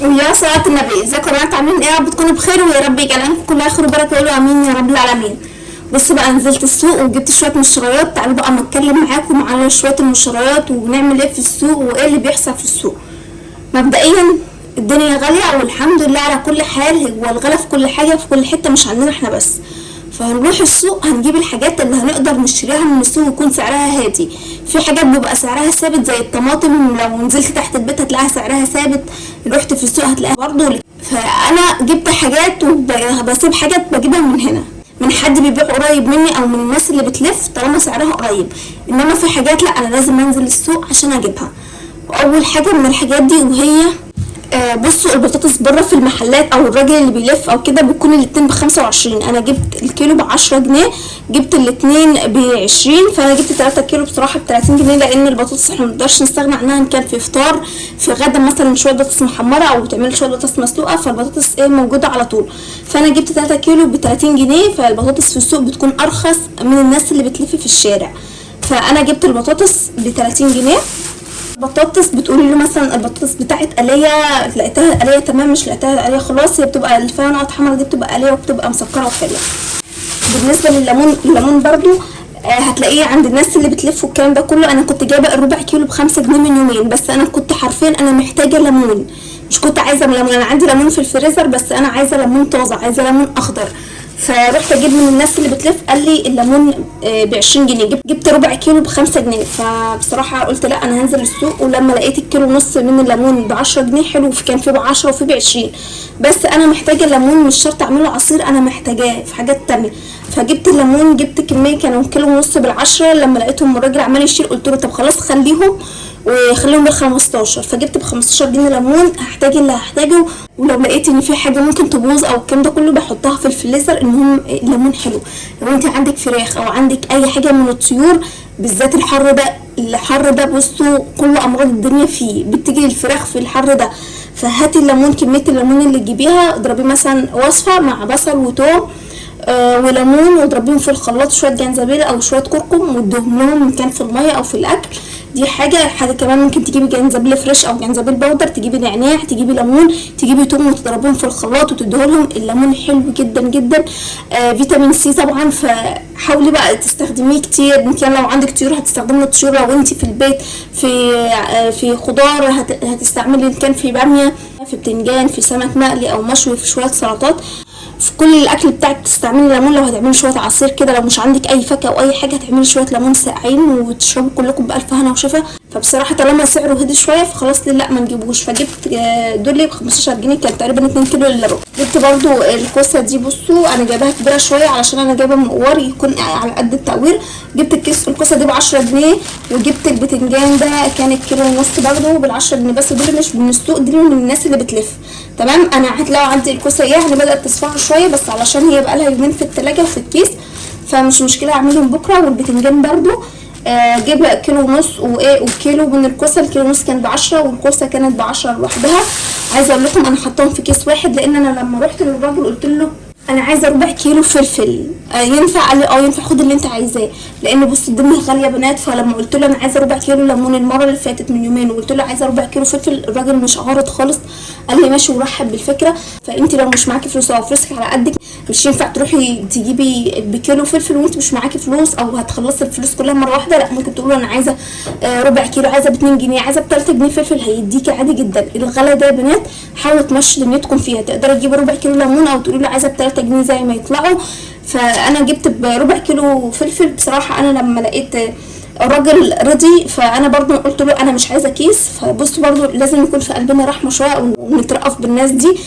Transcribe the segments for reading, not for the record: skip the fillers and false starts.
ويا صلاة النبي، ازيكم يا بنات؟ عاملين ايه؟ يا رب تكونوا بخير ويا رب يجعلكم كلها خير وبركة، وقولوا امين يا رب العالمين. بصوا بقى، نزلت السوق وجبت شوية مشتريات. تعالوا بقى نتكلم معاكم على شوية المشتريات ونعمل ايه في السوق وايه اللي بيحصل في السوق. مبدئيا الدنيا غالية والحمد لله على كل حال، هو الغلا في كل حاجة في كل حتة مش عندنا احنا بس. فهنروح السوق هنجيب الحاجات اللي هنقدر نشتريها من السوق ويكون سعرها هادي. في حاجات بيبقى سعرها ثابت زي الطماطم، لو نزلت تحت البيت هتلاقيها سعرها ثابت، رحت في السوق هتلاقيها برضه. فانا جبت حاجات وبسيب حاجات بجيبها من هنا، من حد بيبيع قريب مني او من الناس اللي بتلف طالما سعرها قريب. انما في حاجات لا، انا لازم انزل السوق عشان اجيبها. واول حاجه من الحاجات دي وهي بصوا البطاطس بره في المحلات او الراجل اللي بيلف او كده بيكون الاتنين ب25. انا جبت الكيلو ب10 جنيه، جبت الاتنين ب20، فانا جبت 3 كيلو بصراحه ب30 جنيه، لان البطاطس احنا منقدرش نستغنى عنها ان كان في فطار، في غدا مثلا شويه بطاطس محمره او تعمل شويه بطاطس مسلوقه، فالبطاطس ايه موجوده على طول. فانا جبت 3 كيلو ب30 جنيه، فالبطاطس في السوق بتكون ارخص من الناس اللي بتلف في الشارع. فانا جبت البطاطس ب30 جنيه. بطاطس بتقولي له مثلا البطاطس بتاعت آلية، لقيتها آلية تمام، مش لقيتها آلية خلاص، هي بتبقى اللي فيها نقط حمرا دي بتبقى آلية وبتبقى مسكرة وحلوة. بالنسبة لليمون، الليمون برضو هتلاقيه عند الناس اللي بتلف والكلام ده كله. انا كنت جايبه الربع كيلو ب5 جنيه من يومين، بس انا كنت حرفيا انا محتاجه ليمون، مش كنت عايزه ليمون، انا عندي ليمون في الفريزر بس انا عايزه ليمون طازه، عايزه ليمون اخضر. فرحت اجيب من الناس اللي بتلف، قال لي الليمون ب20 جنيه، جبت ربع كيلو ب5 جنيه. فبصراحه قلت لا، انا هنزل السوق. ولما لقيت الكيلو ونص من الليمون ب10 جنيه حلو، كان فيه ب10 وفيه ب20، بس انا محتاجه الليمون، مش شرط اعمله عصير، انا محتاجاه في حاجات تانية. فجبت الليمون، جبت كميه كانوا كيلو ونص ب10. لما لقيتهم الراجل عمال يشيل قلت له طب خلاص خليهم وخليهم ب15. فجبت ب15 جنيه ليمون، هحتاج اللي هحتاجه. ولو لقيت ان في حاجه ممكن تبوظ او الكلام ده كله بحطها في الفريزر. المهم الليمون حلو. لو انت عندك فراخ او عندك اي حاجه من الطيور، بالذات الحر ده بصوا كل امراض الدنيا فيه بتيجي للفراخ في الحر ده. فهاتي الليمون، كميه الليمون اللي تجيبيها اضربيه مثلا وصفه مع بصل وتوم وليمون، واضربيهم في الخلاط، شويه جنزبيل او شويه كركم واديهم لهم ان كان في الميه او في الاكل. دي حاجه كمان ممكن تجيبي جنزبيل فريش او جنزبيل باودر، تجيبي نعناع، تجيبي ليمون، تجيبي توم وتضربيهم في الخلاط وتديهولهم. الليمون حلو جدا جدا، فيتامين سي طبعا. فحاولي بقى تستخدميه كتير. يمكن لو عندك طيور هتستخدمي الطيور، لو انت في البيت في خضار هتستعملي ان كان في باميه، في بتنجان، في سمك مقلي او مشوي، في شويه سلطات، في كل الاكل بتاعك تستعملي ليمون. لو هتعملي شويه عصير كده، لو مش عندك اي فاكهه او اي حاجه هتعملي شويه ليمون ساقعين وتشربوا كلكم بالف هنا وشفا. فبصراحه طالما سعره هدي شويه فخلاص ليه لا ما نجيبوش. فجبت دول ب15 جنيه، كان تقريبا 2 كيلو الا ربع. جبت برضو الكوسه دي، بصوا انا جايباها كبيره شويه علشان انا جايبه مقور يكون على قد التقوير. جبت الكوسه دي ب10 جنيه. وجبت البتنجان ده كان الكيلو ونص برضو ب10 جنيه، بس دول مش من السوق، دول من الناس اللي بتلف. تمام. انا هتلاقوا عندي الكوسه يعني بدات تصفر شويه، بس علشان هي بقالها يومين في التلاجة وفي الكيس فمش مشكله اعملهم بكره. والبتنجان برضو جيب كيلو ونص وكيلو من الكوسه. الكيلو ونص كان ب10 والكوسه كانت ب10 لوحدها. عايزه اقول لكم انا حطاهم في كيس واحد، لان انا لما رحت للراجل قلت له انا عايزه ربع كيلو فلفل، ينفع؟ قال لي ينفع، خد اللي انت عايزاه. لان بص الدنيا غاليه يا بنات. فلما قلت له انا عايزه ربع كيلو ليمون المره اللي فاتت من يومين، وقلت له عايزه ربع كيلو فلفل، الراجل مش عارض خالص، قال لي ماشي ورحب بالفكره. فانت لو مش معاكي فلوس او فلوسك على قدك مش ينفع تروحي تجيبي بكيلو فلفل وانت مش معاكي فلوس، او هتخلصي الفلوس كلها مره واحده. لا، ممكن تقولي انا عايزه ربع كيلو، عايزه ب2 جنيه، عايزه ب3 جنيه فلفل، هيديكي عادي جدا. الغلا ده يا بنات حاولوا تمشي دنيتكم فيها. تقدري تجيبي ربع كيلو ليمون او تقولي له عايزه ب3 جنيه زي ما يطلعوا. فانا جبت بربع كيلو فلفل. بصراحه انا لما لقيت الراجل رضي فانا برضو قلت له انا مش عايزه كيس. فبصوا برضو لازم يكون في قلبنا رحمه شويه ونترقف بالناس دي.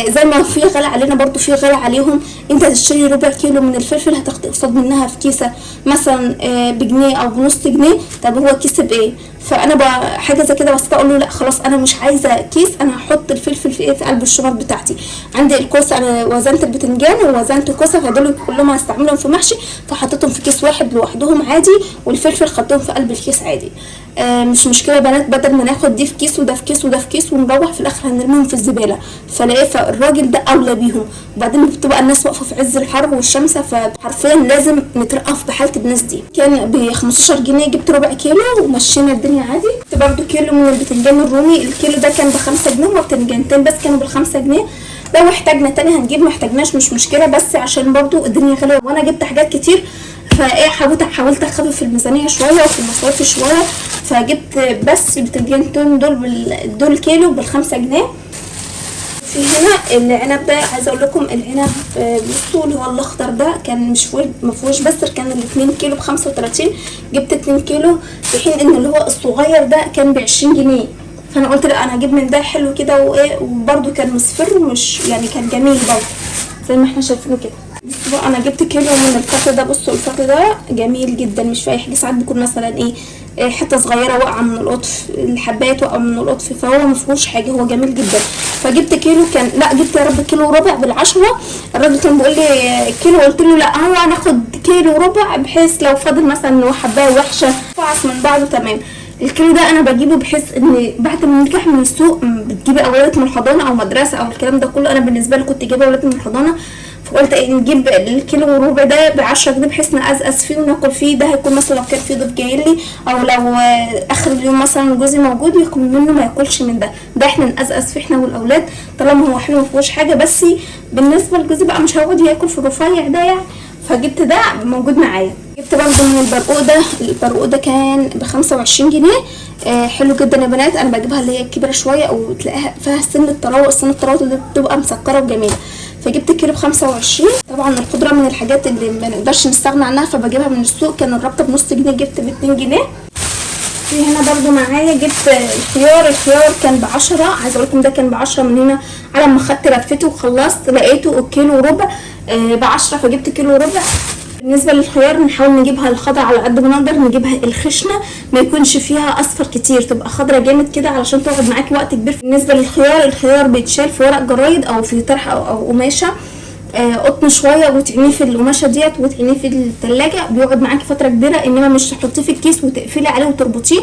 زي ما في غلا علينا برضو في غلا عليهم. انت هتشتري ربع كيلو من الفلفل هتاخد قصاد منها في كيسه مثلا بجنيه او بنص جنيه. طب هو كيس بايه؟ فانا حاجه زي كده. بس اقول له لا خلاص انا مش عايزه كيس، انا هحط الفلفل في في قلب الشنط بتاعتي. عندي الكوسه انا وزنت البتنجان ووزنت الكوسه، فدول كلهم هستعملهم في محشي، فحطيتهم في كيس واحد لوحدهم عادي، والفلفل خدتهم في قلب الكيس عادي. مش مشكله يا بنات، بدل ما ناخد دي في كيس وده في كيس وده في كيس ونروح في الاخر هنرميهم في الزباله. فلاقيه فالراجل ده اولى بيهم. وبعدين بتبقى الناس واقفه في عز الحر والشمس، فحرفيا لازم نترقف بحاله الناس دي. كان ب15 جنيه جبت ربع كيلو ومشينا الدنيا عادي. جبت برده كيلو من البتنجان الرومي، الكيلو ده كان ب5 جنيه وبتنجان علبتين بس كانوا ب5 جنيه. لو احتاجنا تاني هنجيب، ما احتاجناش مش مشكله، بس عشان برضو الدنيا غاليه وانا جبت حاجات كتير، فايه حاولت اخفف الميزانيه شويه وفي المصاريف شويه، فجبت بس البتنجانتين دول كيلو ب5 جنيه. في هنا العنب ده عايزه اقول لكم العنب بصوا اللي هو الاخضر ده كان مش مفهوش بس كان ال2 كيلو ب35، جبت 2 كيلو، في حين ان اللي هو الصغير ده كان ب20 جنيه. فانا قلت لا انا هجيب من ده حلو كده وايه، وبرده كان مصفر ومش يعني كان جميل برده زي ما احنا شايفينه كده. بصوا بقى انا جبت كيلو من الفصل ده، بصوا الفصل ده جميل جدا مش في اي حاجه، ساعات بيكون مثلا ايه حته صغيره واقعه من القطف، الحبايات واقعه من القطف، فهو مفيهوش حاجه، هو جميل جدا. فجبت كيلو، كان لا جبت يا رب كيلو وربع ب10. الراجل كان بيقول لي كيلو، قلت له لا هو هناخد كيلو وربع بحيث لو فاضل مثلا حبايه وحشه فعص من بعضه تمام. الكيلو ده انا بجيبه بحيث ان بعد ما نرجع من السوق بتجيبي اولاد من الحضانه او مدرسه او الكلام ده كله، انا بالنسبه لي كنت جايبه اولاد من الحضانه، فقلت ايه نجيب الكيلو وربع ده ب10 جنيه بحيث نقزقز فيه وناكل فيه. ده هيكون مثلا لو كان في ضيف جاي لي او لو اخر اليوم مثلا جوزي موجود ياكل منه ما ياكلش من ده احنا نقزقز فيه احنا والاولاد طالما هو حلو مفيهوش حاجه. بس بالنسبه لجوزي بقى مش هيقعد ياكل في الرفيع ده يعني، فجبت ده موجود معايا. جبت برضه من البرقوق ده كان ب25 جنيه. حلو جدا يا بنات، انا بجيبها اللي هي الكبيره شويه او تلاقيها فيها سن الطراوه اللي بتبقى مسكره وجميله. فجبت كيلو ب25. طبعا الخضره من الحاجات اللي ما نقدرش نستغنى عنها، فبجيبها من السوق، كان الربطه بنص جنيه جبت ب2 جنيه. في هنا برضو معايا جبت الخيار كان ب10، عايزه اقول لكم ده كان ب10 من هنا على ما خدت لفته وخلصت لقيته الكيلو وربع ب10، فجبت كيلو وربع. بالنسبه للخيار نحاول نجيبها الخضرا على قد ما نقدر، نجيبها الخشنه ما يكونش فيها اصفر كتير، تبقى خضرا جامد كده علشان تقعد معاكي وقت كبير. بالنسبه للخيار الخيار بيتشال في ورق جرايد او في طرحه او قماشه قطن شويه وتعينيه في القماشه ديت وتعينيه في الثلاجه، بيقعد معاكي فتره كبيره. انما مش تحطيه في الكيس وتقفلي عليه وتربطيه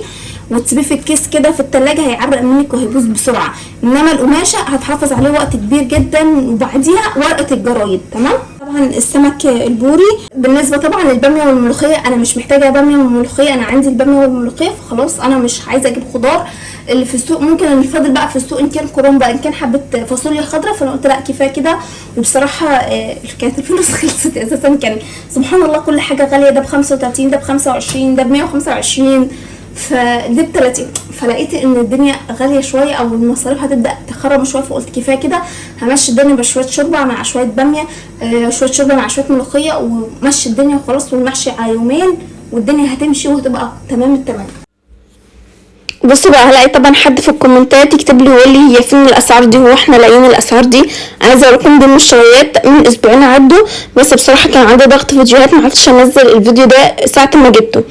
وتسيبيه في الكيس كده في الثلاجه هيعرق منك وهيبوظ بسرعه، انما القماشه هتحافظ عليه وقت كبير جدا. وبعديها ورقه الجرايد تمام. طبعا السمك البوري. بالنسبه طبعا للباميه والملوخيه انا مش محتاجه باميه وملوخيه، انا عندي الباميه والملوخيه فخلاص انا مش عايزه اجيب خضار اللي في السوق. ممكن اللي فاضل بقى في السوق ان كان كرنب ان كان حبه فاصوليا خضراء، فانا قلت لا كفايه كده. وبصراحه كانت الفلوس خلصت اساسا، كان سبحان الله كل حاجه غاليه، ده ب35 ده ب25 ده ب125 فجبت 30. فلقيت ان الدنيا غاليه شويه او المصاريف هتبدا تخرم شويه، فقلت كفايه كده همشي الدنيا بشويه شوربه مع شويه باميه، شويه شوربه مع شويه ملوخيه ومشي الدنيا وخلاص، والمحشي على يومين والدنيا هتمشي وهتبقى تمام التمام. بصوا بقى هلاقي طبعا حد في الكومنتات يكتب لي ويقول لي هي فين الاسعار دي، هو احنا لاقيين الاسعار دي؟ عايزه اقول لكم دي المشتريات من اسبوعين عدوا، بس بصراحه كان عندي ضغط فيديوهات ما عرفتش انزل الفيديو ده ساعه ما جبته.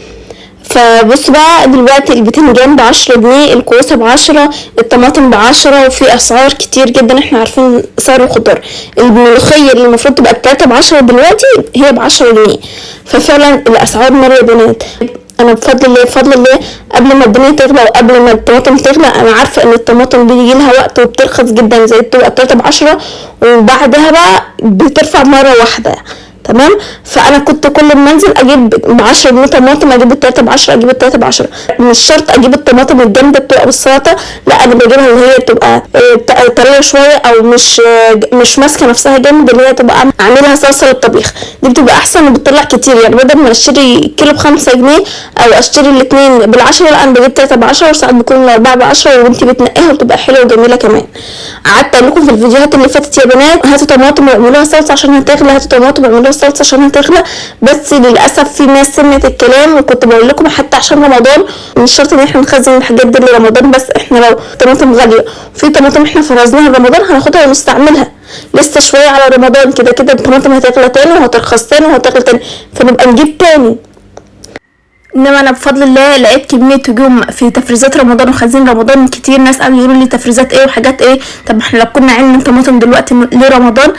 فبصوا بقى دلوقتي البتنجان ب10 جنيه، الكوسه ب10، الطماطم ب10، وفي اسعار كتير جدا احنا عارفين سعر الخضار. الملوخيه اللي المفروض تبقى ب3 ب10 دلوقتي هي ب10 جنيه. ففعلا الاسعار نار يا بنات. انا بفضل الله قبل ما الدنيا تغلى وقبل ما الطماطم تغلى، انا عارفه ان الطماطم بيجي لها وقت وبترخص جدا زي بتبقى 3 ب10 وبعدها بقى بترفع مره واحده تمام. فانا كنت كل ما انزل اجيب ب10 جنيه طماطم، اجيب ال3 ب10 اجيب ال3 ب10. مش شرط اجيب الطماطم الجامده بتبقى بالسلطه، لا انا بجيبها اللي هي تبقى طريه شويه او مش ماسكه نفسها جامد، اللي هي تبقى اعملها صلصه للطبيخ، دي بتبقى احسن وبتطلع كتير. يعني بدل ما اشتري كيلو ب5 جنيه او اشتري الاثنين ب10، لا انا بجيب 3 ب10 وساعات بيكون 4 ب10 وانتي بتنقيها وتبقى حلوه وجميله كمان. قعدت اقول لكم في الفيديوهات اللي فاتت يا بنات هاتوا طماطم واعملوها صلصه عشان هتغلى، هاتوا طماطم واعملوها صلصه عشان هتغلى. بس للاسف في ناس سمعت الكلام، وكنت بقول لكم حتى عشان رمضان مش شرط ان احنا نخزن الحاجات دي لرمضان، بس احنا لو طماطم غاليه في طماطم احنا فرزناها لرمضان هناخدها ونستعملها لسه شويه على رمضان، كده كده الطماطم هتغلى تاني وهترخص تاني وهتغلى تاني فنبقى نجيب تاني. انما انا بفضل الله لقيت كميه هجوم في تفريزات رمضان وخزين رمضان كتير. ناس قالوا يقولوا لي تفريزات ايه وحاجات ايه. طب احنا لو كنا عندنا طماطم دلوقتي لرمضان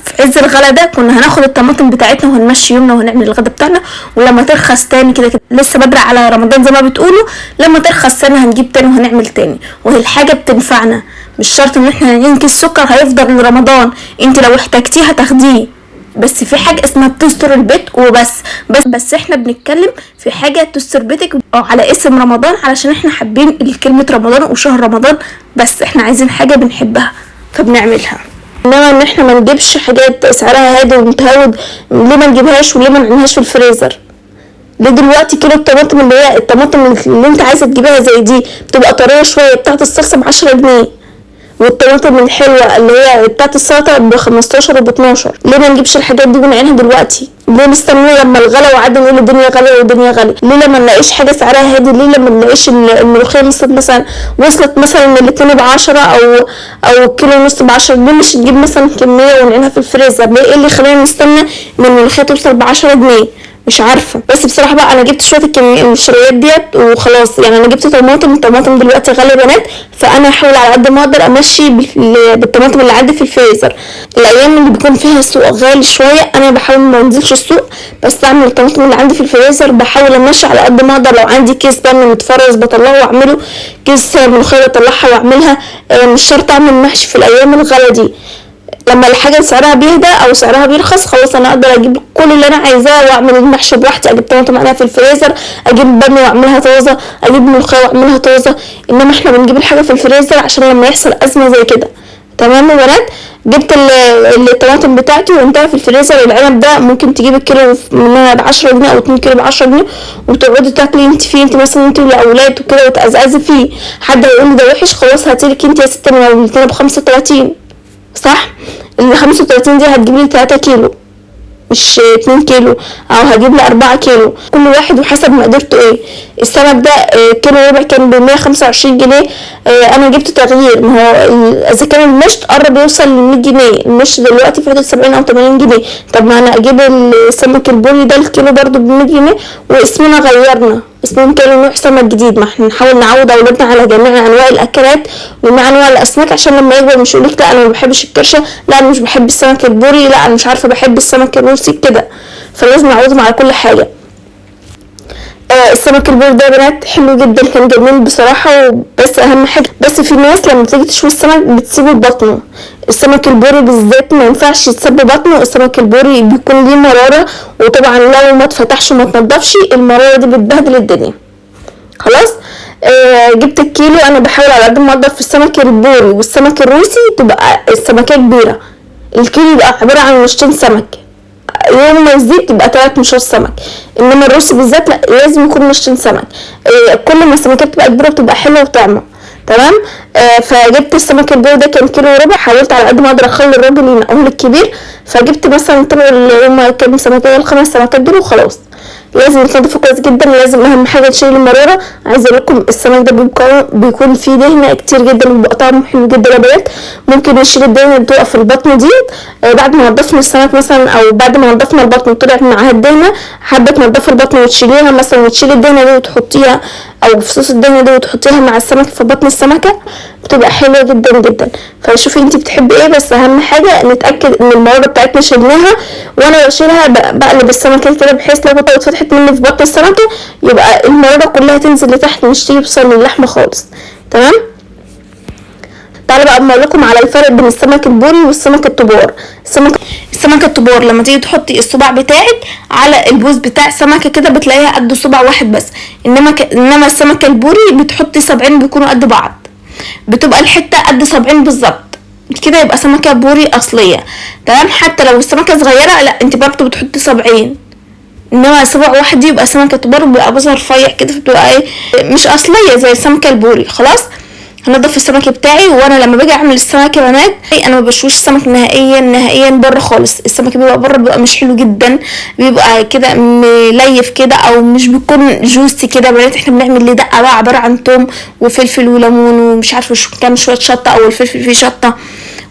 في عز الغلا ده كنا هناخد الطماطم بتاعتنا وهنمشي يومنا وهنعمل الغدا بتاعنا، ولما ترخص تاني كده كده لسه بدري على رمضان زي ما بتقولوا، لما ترخص تاني هنجيب تاني وهنعمل تاني. وهي الحاجه بتنفعنا، مش شرط ان احنا ننكي السكر هيفضل لرمضان، انت لو احتاجتيه هتاخديه بس في حاجه اسمها بتستر البيت وبس. بس احنا بنتكلم في حاجه تستر بيتك او على اسم رمضان، علشان احنا حابين كلمه رمضان وشهر رمضان، بس احنا عايزين حاجه بنحبها فبنعملها. انما ان احنا ما نجيبش حاجات سعرها هادي ومتهود، ليه ما نجيبهاش وليه ما نعملهاش في الفريزر؟ ليه دلوقتي كيلو الطماطم اللي هي الطماطم اللي انت عايزه تجيبها زي دي بتبقى طريه شويه بتاعت الصلصه ب10 جنيه، والطماطم الحلوه اللي هي بتاعت السلطه ب15 وب12؟ ليه ما نجيبش الحاجات دي ونعينها دلوقتي؟ ليه نستنى لما الغلا وعدى نقول الدنيا غاليه والدنيا غاليه؟ ليه لما نلاقيش حاجه سعرها هادي؟ ليه لما نلاقيش الملوخيه وصلت مثلا من الاتنين ب10 او كيلو ونص ب10؟ ليه مش نجيب مثلا كميه ونعينها في الفريزر؟ ليه؟ ايه اللي خلينا نستنى ان الملوخيه توصل ب10 جنيه؟ مش عارفه. بس بصراحه بقى انا جبت شويه المشتريات ديت وخلاص. يعني انا جبت الطماطم دلوقتي غاليه بنات، فانا هحاول على قد ما اقدر امشي بالطماطم اللي عندي في الفريزر. الايام اللي بيكون فيها السوق غالي شويه انا بحاول ما انزلش السوق، بس اعمل الطماطم اللي عندي في الفريزر، بحاول امشي على قد ما اقدر. لو عندي كيس باميه متفرز بطلعه واعمله، كيس ملوخيه بطلعها واعملها. مش شرط اعمل محشي في الايام الغلا دي. لما الحاجه سعرها بيهدى او سعرها بيرخص خلاص انا اقدر اجيب كل اللي انا عايزاه واعمل المحشي براحتي. اجيب طماطم عليها في الفريزر، اجيب باميه واعملها طازه، اجيب ملوخيه واعملها طازه. انما احنا بنجيب الحاجه في الفريزر عشان لما يحصل ازمه زي كده. تمام يا بنات؟ جبت الطماطم بتاعتي وانتهى في الفريزر. العنب ده ممكن تجيب الكيلو منها ب10 جنيه او 2 كيلو ب10 جنيه وتقعدي تاكلي انت فيه، انت مثلا انت والاولاد وكده وتقزقزي فيه. حد هيقول لي ده وحش، خلاص هاتيلك انت يا ست من ب35 صح؟ ال 35 دي هتجيب لي 3 كيلو مش 2 كيلو، او هجيب لي 4 كيلو. كل واحد وحسب مقدرته ايه. السمك ده كيلو ربع كان ب125 جنيه. انا جبت تغيير، ما هو اذا كان المشط قرب يوصل ل100 جنيه، المشط دلوقتي في حدود 70 او 80 جنيه. طب ما انا اجيب السمك البوري ده الكيلو برضو ب100 جنيه، واسمنا غيرنا، اسمهم كانوا نوع سمك جديد. ما احنا نحاول نعود اولادنا على جميع انواع الاكلات وجميع انواع الاسماك عشان لما يكبر مش يقولك لا انا ما بحبش الكرشه، لا انا مش بحب السمك البوري، لا انا مش عارفه بحب السمك الروسي كده. فلازم نعودهم على كل حاجه. السمك البوري ده يا بنات حلو جدا، كان جميل بصراحه. بس اهم حاجه، بس في ناس لما تيجي تشوي السمك بتسيبه ببطنه. السمك البوري بالذات ما ينفعش يتساب ببطنه. السمك البوري بيكون ليه مراره، وطبعا لو ما اتفتحش وما تنضفش المراره دي بتبهدل الدنيا. خلاص. جبت الكيلو. انا بحاول على قد ما اقدر في السمك البوري والسمك الروسي تبقى السمكه كبيره. الكيلو يبقى عباره عن نصين سمك، يوم ما يزيد تبقى 3 نشاط سمك. انما الروسي بالذات لا، لازم يكون نصين سمك. كل ما السمكات تبقى كبيره بتبقى حلوه وطعمه تمام. فجبت السمك البوري ده كان كيلو وربع. حاولت على قد ما اقدر اخلي الراجل ينقول الكبير، فجبت مثلا طبعا اللي هما كام سمكه، ال5 سمكات دول وخلاص. لازم يتنضفوا كويس جدا، لازم اهم حاجه تشيل المراره. عايزه اقول لكم السمك ده بيكون فيه دهنه كتير جدا وبيبقى طعمه حلو جدا يا بنات. ممكن نشيل الدهنه اللي بتبقى في البطن دي بعد ما نضفنا السمك مثلا، او بعد ما نضفنا البطن طلعت معاها الدهنه، حابه تنضفي البطن وتشيليها مثلا وتشيلي الدهنه دي وتحطيها، او فصوص الدهنه دي وتحطيها مع السمك في بطن السمكه، بتبقى حلوه جدا جدا. فشوفي انت بتحبي ايه، بس اهم حاجه نتاكد ان المراره بتاعتنا شلناها. وانا بشيلها بقلب السمكه كده بحيث لو اتفتحت مني في بطن السمكه يبقى المراره كلها تنزل لتحت مش توصل للحمه خالص. تمام. تعالوا بقى اقول لكم على الفرق بين السمك البوري والسمك الطبار. السمك الطبار لما تيجي تحطي الصباع بتاعك على البوز بتاع سمكه كده بتلاقيها قد صباع واحد بس. انما السمك البوري بتحطي 70 بيكونوا قد بعض، بتبقى الحته قد 70 بالظبط كده، يبقى سمكه بوري اصليه. تمام. حتى لو السمكه صغيره لا انت برضه بتحطي 70. انما صباع واحد دي يبقى سمكه طبار بيبقى بظهر رفيع كده، فبتبقى ايه مش اصليه زي السمكه البوري. خلاص. هنضف السمك بتاعي. وانا لما باجي اعمل السمك يا بنات انا ما بشويش السمك نهائيا بره خالص. السمك بيبقى بره بيبقى مش حلو جدا، بيبقى كده مليف كده او مش بيكون جوسي كده. بنات احنا بنعمل ليه دقه بقى عباره عن توم وفلفل وليمون ومش عارفه كام شويه شطه، او الفلفل فيه شطه،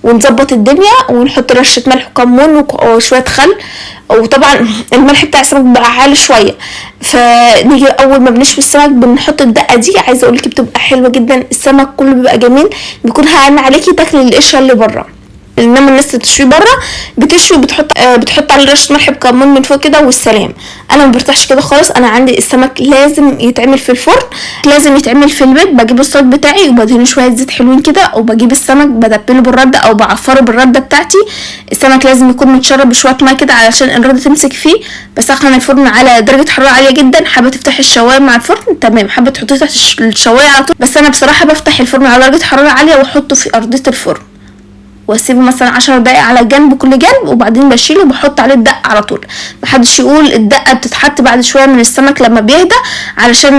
ونظبط الدنيا ونحط رشه ملح وكمون وشويه خل. وطبعا الملح بتاع السمك بيبقى عالي شويه، فنيجي اول ما بنشوي السمك بنحط الدقه دي. عايزه اقولك بتبقى حلوه جدا، السمك كله بيبقى جميل، بيكون هان عليكي تاكلي القشره اللي بره. انما الناس تشوي بره بتشوي بتحط عليه رشه ملح بكمون من فوق كده والسلام. انا ما برتاحش كده خالص، انا عندي السمك لازم يتعمل في الفرن، لازم يتعمل في البيت. بجيب الصوص بتاعي وبدهنه شويه زيت حلوين كده، وبجيب السمك بدبله بالرده او بعفره بالرده بتاعتي. السمك لازم يكون متشرب بشويه ميه كده علشان الرده تمسك فيه. بسخن الفرن على درجه حراره عاليه جدا. حابه تفتحي الشوايه مع الفرن تمام، حابه تحطيه تحت الشوايه على طول، بس انا بصراحه بفتح الفرن على درجه حراره عاليه واحطه في ارضيه الفرن واسيبه مثلا 10 دقايق على جنب كل جنب، وبعدين بشيله وبحط عليه الدقه على طول. محدش يقول الدقه بتتحط بعد شويه من السمك لما بيهدى علشان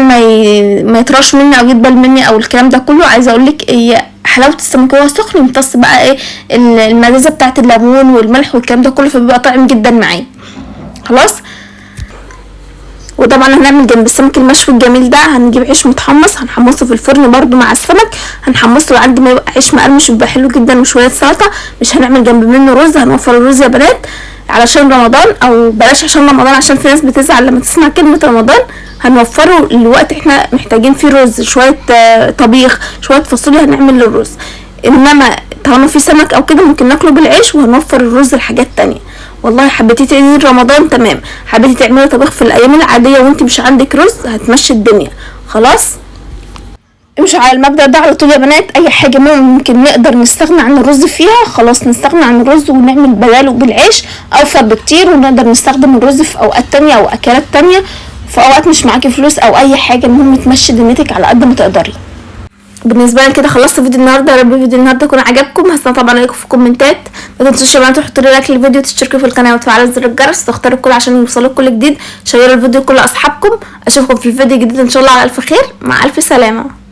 ما يطرش مني او يدبل مني او الكلام ده كله. عايزه اقولك هي حلاوه السمك وهو سخن يمتص بقى ايه المزازه بتاعه الليمون والملح والكلام ده كله، فبيبقى طعم جدا معاه. خلاص. وطبعا هنعمل جنب السمك المشوي الجميل ده هنجيب عيش متحمص هنحمصه في الفرن برضو مع السمك، هنحمصه لحد ما يبقى عيش مقرمش ويبقى حلو جدا وشويه سلطه. مش هنعمل جنب منه رز، هنوفر الرز يا بنات علشان رمضان، او بلاش عشان رمضان عشان في ناس بتزعل لما تسمع كلمه رمضان. هنوفره الوقت احنا محتاجين فيه رز، شويه طبيخ، شويه فاصوليا هنعمل الرز. انما طالما في سمك او كده ممكن ناكله بالعيش وهنوفر الرز لحاجات تانية. والله حبيتي تعملي رمضان تمام، حبيتي تعملي طبيخ في الايام العاديه وانت مش عندك رز هتمشي الدنيا. خلاص. امشوا على المبدأ ده على طول يا بنات. اي حاجه ممكن نقدر نستغنى عن الرز فيها خلاص نستغنى عن الرز ونعمل بداله بالعيش اوفر بكتير، ونقدر نستخدم الرز في اوقات تانية او اكلات تانية في اوقات مش معاكي فلوس او اي حاجه. المهم تمشي دنيتك على قد ما تقدري. بالنسبه لي كده خلصت فيديو النهارده. يا رب فيديو النهارده يكون عجبكم. هستنى طبعا رايكم في الكومنتات. ما تنسوش يا بنات تحطوا لي لايك للفيديو، تشتركوا في القناه وتفعلوا زر الجرس، تختاروا الكل عشان يوصلكم كل جديد. شيروا الفيديو لكل اصحابكم. اشوفكم في الفيديو الجديد ان شاء الله على الف خير. مع الف سلامه.